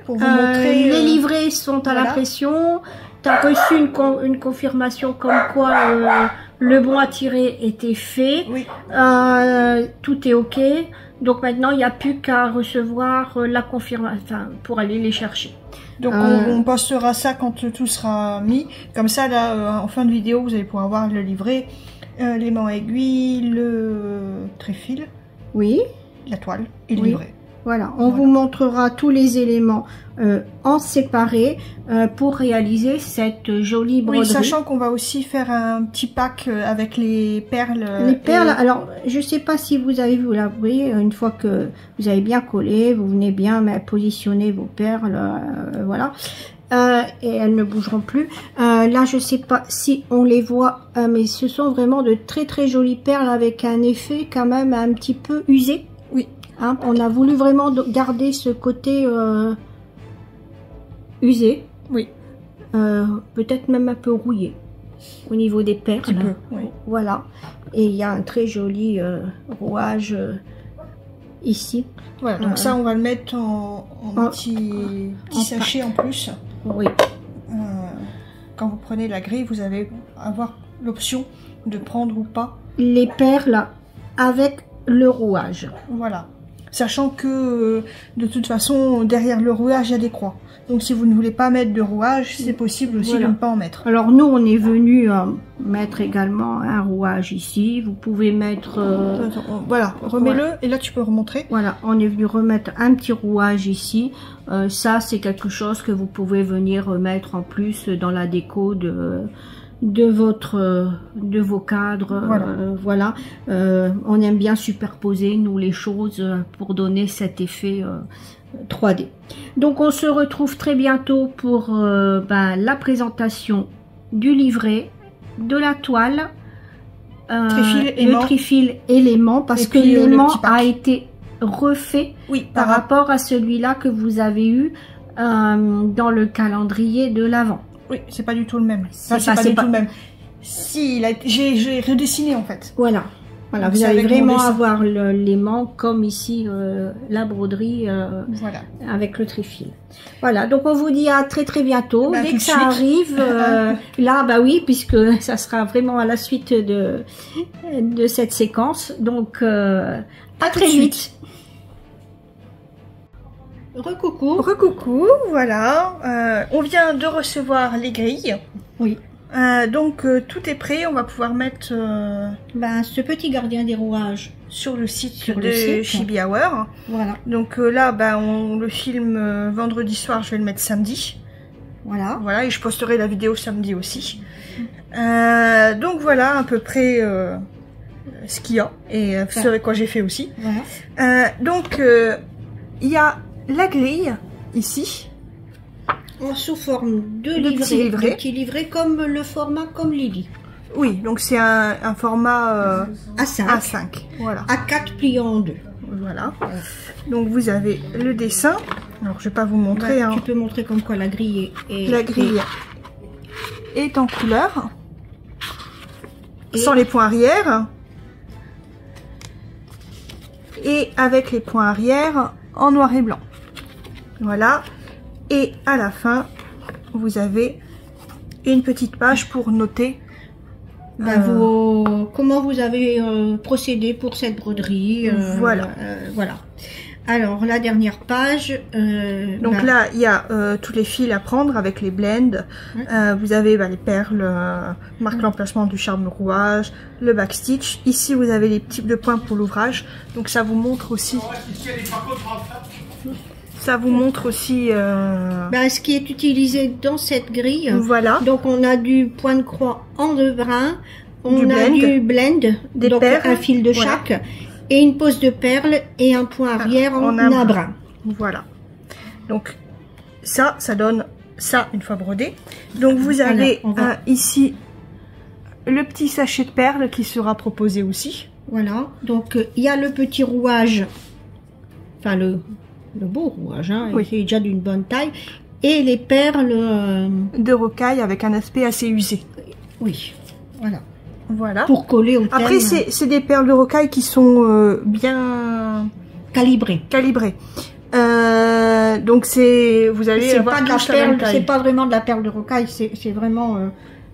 pour vous montrer. Les livrets sont à l'impression. Tu as reçu une confirmation comme quoi le bon à tirer était fait. Oui. Tout est ok. Donc maintenant il n'y a plus qu'à recevoir la confirmation pour aller les chercher. Donc on postera ça quand tout sera mis. Comme ça là en fin de vidéo vous allez pouvoir voir le livret. L'aimant aiguille, le tréfil, oui, la toile et le livret. Voilà, on vous montrera tous les éléments en séparé pour réaliser cette jolie broderie. Oui, sachant qu'on va aussi faire un petit pack avec les perles. Les perles, alors je sais pas si vous avez vu là, oui, une fois que vous avez bien collé, vous venez bien positionner vos perles, voilà. Et elles ne bougeront plus. Là, je sais pas si on les voit, mais ce sont vraiment de très très jolies perles avec un effet quand même un petit peu usé. Oui. Hein, on a voulu vraiment garder ce côté usé. Oui. Peut-être même un peu rouillé au niveau des perles. Un peu, oui. Voilà. Et il y a un très joli rouage ici. Voilà, donc ça on va le mettre en petit sachet en plus. Oui. Quand vous prenez la grille, vous allez avoir l'option de prendre ou pas les perles avec le rouage. Voilà. Sachant que de toute façon derrière le rouage il y a des croix. Donc si vous ne voulez pas mettre de rouage, c'est possible aussi de ne pas en mettre. Alors nous on est venu mettre également un rouage ici. Vous pouvez mettre... voilà, remets-le et là tu peux remontrer. Voilà, on est venu remettre un petit rouage ici. Ça c'est quelque chose que vous pouvez venir mettre en plus dans la déco de vos cadres. Voilà. On aime bien superposer nous les choses pour donner cet effet 3D. Donc on se retrouve très bientôt pour la présentation du livret, de la toile, le trifil et l'aimant, parce que l'aimant a été refait par rapport à celui-là que vous avez eu dans le calendrier de l'Avent. Oui, c'est pas du tout le même. C'est pas du tout le même. Si, j'ai redessiné en fait. Voilà. Voilà, vous allez vraiment avoir l'aimant comme ici la broderie voilà. Avec le trifil. Voilà, donc on vous dit à très très bientôt. Dès que ça arrive, là, bah oui, puisque ça sera vraiment à la suite de cette séquence. Donc, à très vite. Recoucou. Recoucou, voilà. On vient de recevoir les grilles. Oui. Donc tout est prêt, on va pouvoir mettre ce petit gardien des rouages sur le site de Chibi Hour. Voilà. Donc là, on le filme vendredi soir, je vais le mettre samedi. Voilà. Voilà, et je posterai la vidéo samedi aussi. Donc voilà à peu près ce qu'il y a et ce avec quoi j'ai fait aussi. Voilà. Donc il y a la grille ici. Sous forme de petit livret comme le format comme Lily. Oui, donc c'est un format A5. A5. Voilà. A4 plié en deux. Voilà. Donc vous avez le dessin. Alors je vais pas vous montrer. Tu peux montrer comme quoi la grille est... La grille est en couleur. Sans les points arrière. Et avec les points arrière en noir et blanc. Voilà. Et à la fin, vous avez une petite page pour noter comment vous avez procédé pour cette broderie. Voilà. Voilà. Alors, la dernière page. Donc là, il y a tous les fils à prendre avec les blends. Vous avez les perles, marque l'emplacement du charme rouage, le backstitch. Ici, vous avez les petits de points pour l'ouvrage. Donc ça vous montre aussi. Ça vous montre aussi ce qui est utilisé dans cette grille. Voilà. Donc on a du point de croix en 2 brins, on a du blend, des donc perles, un fil de chaque, et une pose de perles et un point arrière en un brin. Voilà. Donc ça donne ça une fois brodé. Donc vous avez ici le petit sachet de perles qui sera proposé aussi. Voilà. Donc il y a le petit rouage, enfin le beau rouage, hein, oui. C'est déjà d'une bonne taille, et les perles de rocaille avec un aspect assez usé. Oui, voilà. Voilà. Pour coller au thème. Après, c'est des perles de rocaille qui sont bien calibrées. Donc vous allez avoir pas de la perle, c'est pas vraiment de la perle de rocaille, c'est vraiment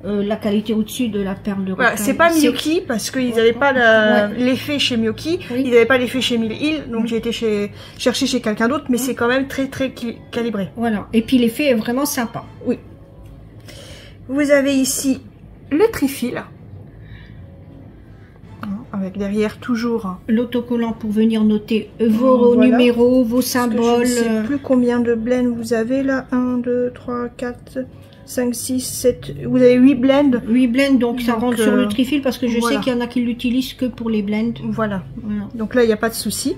la qualité au-dessus de la perle de rocaille. Voilà, c'est pas Miyoki parce qu'ils n'avaient pas l'effet chez Miyoki, ils n'avaient pas l'effet chez Mill Hill, donc j'ai été chercher chez quelqu'un d'autre, mais c'est quand même très calibré. Voilà, et puis l'effet est vraiment sympa. Oui. Vous avez ici le trifil, avec derrière toujours l'autocollant pour venir noter vos numéros, vos symboles. Je ne sais plus combien de blends vous avez là, 1, 2, 3, 4... 5, 6, 7, vous avez 8 blends. 8 blends, donc ça rentre sur le trifil parce que je sais qu'il y en a qui l'utilisent que pour les blends. Voilà. Donc là, il n'y a pas de souci.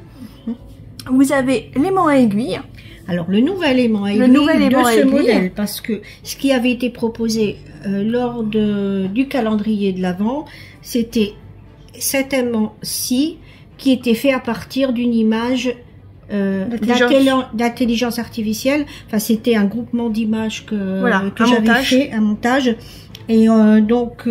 Vous avez l'aimant à aiguille. Alors, le nouvel aimant à aiguille de ce modèle, parce que ce qui avait été proposé lors du calendrier de l'Avent, c'était cet aimant-ci qui était fait à partir d'une image d'intelligence artificielle. Enfin, c'était un groupement d'images que j'avais fait, un montage. Et donc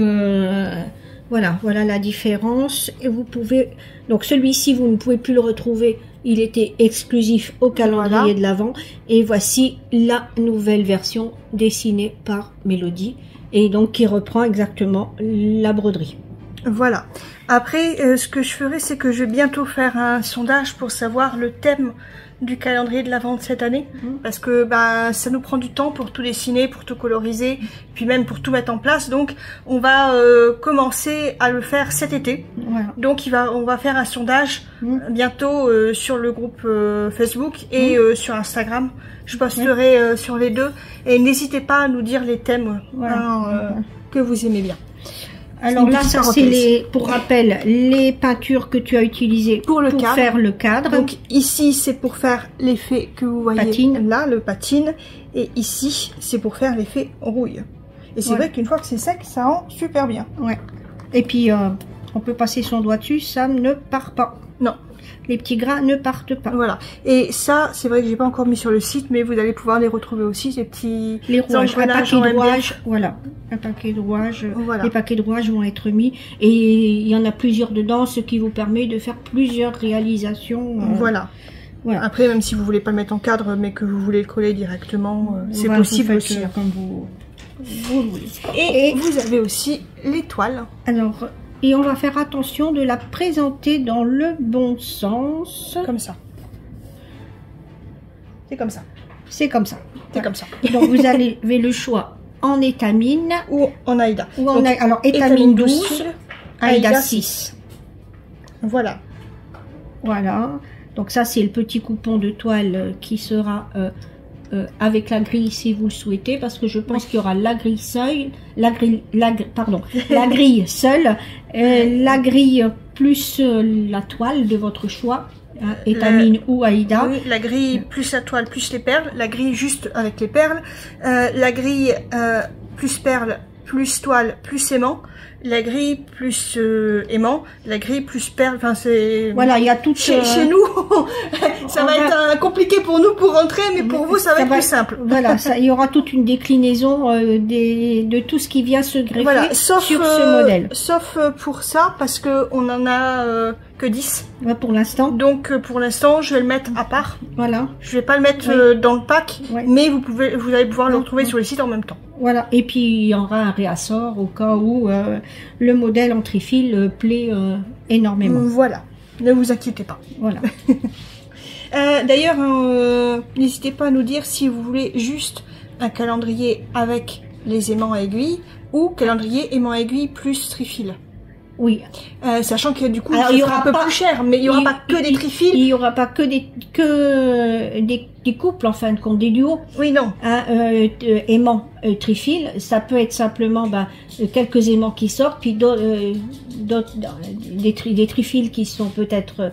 voilà la différence. Et vous pouvez donc celui-ci, vous ne pouvez plus le retrouver. Il était exclusif au calendrier de l'Avent. Et voici la nouvelle version dessinée par Mélodie et donc qui reprend exactement la broderie. Voilà. Après, ce que je ferai, c'est que je vais bientôt faire un sondage pour savoir le thème du calendrier de l'Avent de cette année. Parce que ça nous prend du temps pour tout dessiner, pour tout coloriser, puis même pour tout mettre en place. Donc, on va commencer à le faire cet été. Voilà. Donc, on va faire un sondage bientôt sur le groupe Facebook et sur Instagram. Je posterai sur les deux. Et n'hésitez pas à nous dire les thèmes que vous aimez bien. Alors là, ça c'est pour rappel, les peintures que tu as utilisées pour faire le cadre. Donc ici, c'est pour faire l'effet que vous voyez là, le patine. Et ici, c'est pour faire l'effet rouille. Et c'est vrai qu'une fois que c'est sec, ça rend super bien. Ouais. Et puis, on peut passer son doigt dessus, ça ne part pas. Non. Les petits gras ne partent pas. Voilà. Et ça, c'est vrai que j'ai pas encore mis sur le site, mais vous allez pouvoir les retrouver aussi, ces petits... Les rouages, un paquet de rouages, voilà. Un paquet de rouages. Les paquets de rouages vont être mis. Et il y en a plusieurs dedans, ce qui vous permet de faire plusieurs réalisations. Voilà. Après, même si vous voulez pas le mettre en cadre, mais que vous voulez le coller directement, c'est possible aussi. Comme vous voulez. Et vous avez aussi l'étoile. Alors... Et on va faire attention de la présenter dans le bon sens. Comme ça. C'est comme ça. C'est comme ça. C'est comme ça. Donc vous avez le choix en étamine ou en Aïda. Alors étamine 12, Aïda 6. Voilà. Voilà. Donc ça c'est le petit coupon de toile qui sera avec la grille si vous le souhaitez, parce que je pense qu'il y aura la grille seule, la grille seule, la grille plus la toile de votre choix, étamine ou Aïda. Oui, la grille plus la toile plus les perles, la grille juste avec les perles, la grille plus perles plus toile plus aimant, la grille plus aimant, la grille plus perle, enfin c'est... Voilà, il y a tout... Chez nous, ça va être compliqué pour nous pour rentrer, mais pour vous, ça va être plus simple. Voilà, il y aura toute une déclinaison de tout ce qui vient se greffer sur ce modèle. Sauf pour ça, parce qu'on en a que 10. Ouais, pour l'instant. Donc pour l'instant, je vais le mettre à part. Voilà. Je vais pas le mettre dans le pack, mais vous allez pouvoir le retrouver sur le site en même temps. Voilà, et puis il y aura un réassort au cas où le modèle en trifil plaît énormément. Voilà, ne vous inquiétez pas. Voilà. D'ailleurs, n'hésitez pas à nous dire si vous voulez juste un calendrier avec les aimants à aiguille ou calendrier aimant à aiguille plus trifil. Oui. Sachant que du coup, il y aura un peu plus cher, mais il y aura pas que des trifils. Il y aura pas que des couples en fin de compte, des duos. Oui, non. Aimants, trifil, ça peut être simplement quelques aimants qui sortent, puis des trifils qui sont peut-être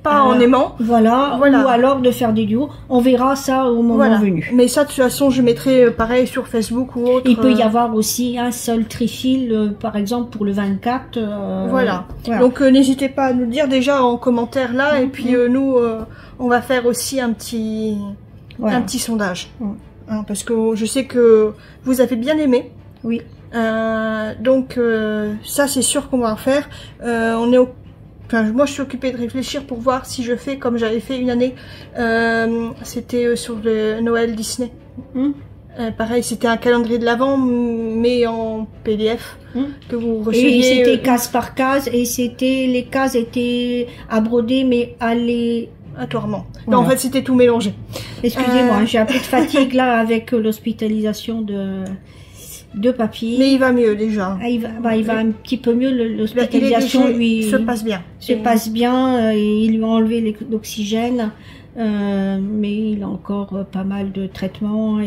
pas en aimant. Voilà. Ou alors de faire des duos. On verra ça au moment venu. Mais ça, de toute façon, je mettrai pareil sur Facebook ou autre. Il peut y avoir aussi un seul trifil, par exemple, pour le 24. Voilà. Donc, n'hésitez pas à nous le dire déjà en commentaire là. Et puis, nous, on va faire aussi un petit sondage. Hein, parce que je sais que vous avez bien aimé. Oui. Donc, ça, c'est sûr qu'on va en faire. On est au moi, je suis occupée de réfléchir pour voir si je fais comme j'avais fait une année. C'était sur le Noël Disney. Pareil, c'était un calendrier de l'Avent, mais en PDF que vous receviez. Et c'était case par case, et les cases étaient à broder, mais aléatoirement. Voilà. Non, en fait, c'était tout mélangé. Excusez-moi, j'ai un peu de fatigue là avec l'hospitalisation de papier. Mais il va mieux déjà. Il va un petit peu mieux, l'hospitalisation lui se passe bien. Ils lui ont enlevé l'oxygène, mais il a encore pas mal de traitements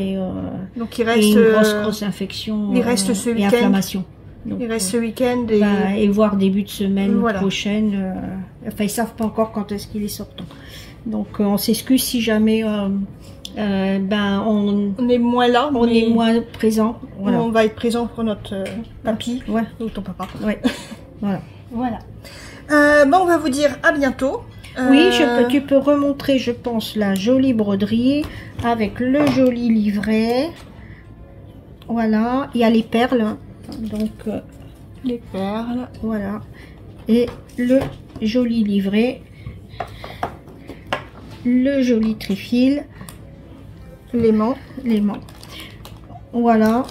donc il reste et une grosse infection et inflammation. Donc, il reste ce week-end et voire début de semaine prochaine. Enfin, ils savent pas encore quand est-ce qu'il est sortant. Donc on s'excuse si jamais on est moins là, on est moins présent. Voilà. On va être présent pour notre papy ou ton papa. Ouais. Voilà. On va vous dire à bientôt. Oui, tu peux remontrer, je pense, la jolie broderie avec le joli livret. Voilà, il y a les perles. Donc les perles, voilà, et le joli livret, le joli trifil. L'aimant. Voilà.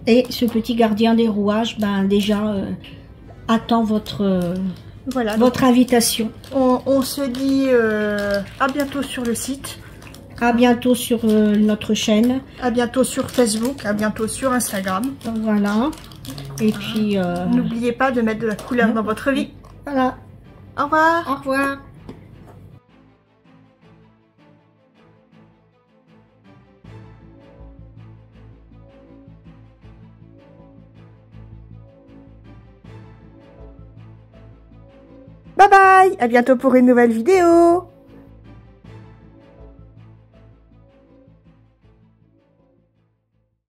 Et ce petit gardien des rouages, déjà attend votre invitation. On se dit à bientôt sur le site. À bientôt sur notre chaîne. À bientôt sur Facebook. À bientôt sur Instagram. Voilà. Et puis n'oubliez pas de mettre de la couleur dans votre vie. Voilà. Au revoir. Au revoir. Bye bye, à bientôt pour une nouvelle vidéo.